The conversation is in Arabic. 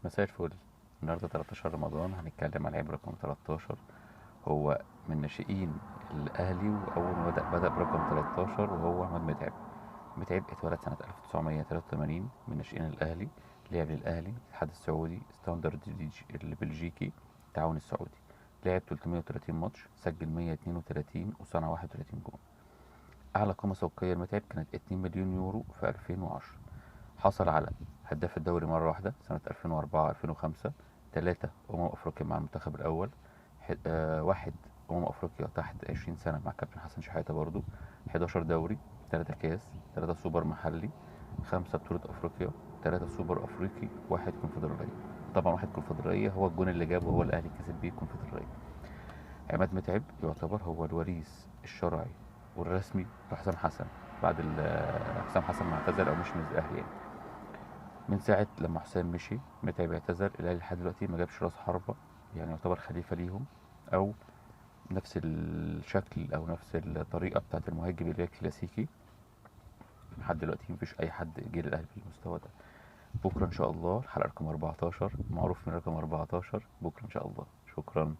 مساء الفل. النهارده 13 رمضان، هنتكلم عن لعيب رقم 13. هو من ناشئين الاهلي، واول ما بدأ برقم 13 وهو احمد متعب. متعب اتولد سنة 1983 من ناشئين الاهلي. لعب للاهلي، الاتحاد السعودي، ستاندرد البلجيكي، التعاون السعودي. لعب 330 ماتش، سجل 132 وصنع 31 جون. اعلى قيمة سوقية لمتعب كانت 2 مليون يورو في 2010. حصل على هداف الدوري مرة واحدة سنة 2004 2005، 3 أفريقيا مع المنتخب الأول، واحد أفريقيا تحت 20 سنة مع كابتن حسن شحاتة برضو، 11 دوري، 3 كاس، 3 سوبر محلي، 5 بطولة أفريقيا، 3 سوبر أفريقي، واحد كونفدرالية. طبعا واحد كونفدرالية هو الجون اللي جابه، هو الأهلي كسب بيه الكونفدرالية. عماد متعب يعتبر هو الوريث الشرعي والرسمي لحسام حسن، بعد حسام حسن ما اعتزل أو مش من الأهلي يعني. من ساعة لما حسام مشي متعب اعتزل، الأهلي لحد دلوقتي ما جابش راس حربة، يعني يعتبر خليفة ليهم، أو نفس الشكل أو نفس الطريقة بتاعت المهاجم اللي هي الكلاسيكي. لحد دلوقتي مفيش أي حد جه للأهلي بالمستوى ده. بكرة إن شاء الله الحلقة رقم 14، معروف من رقم 14 بكرة إن شاء الله. شكرا.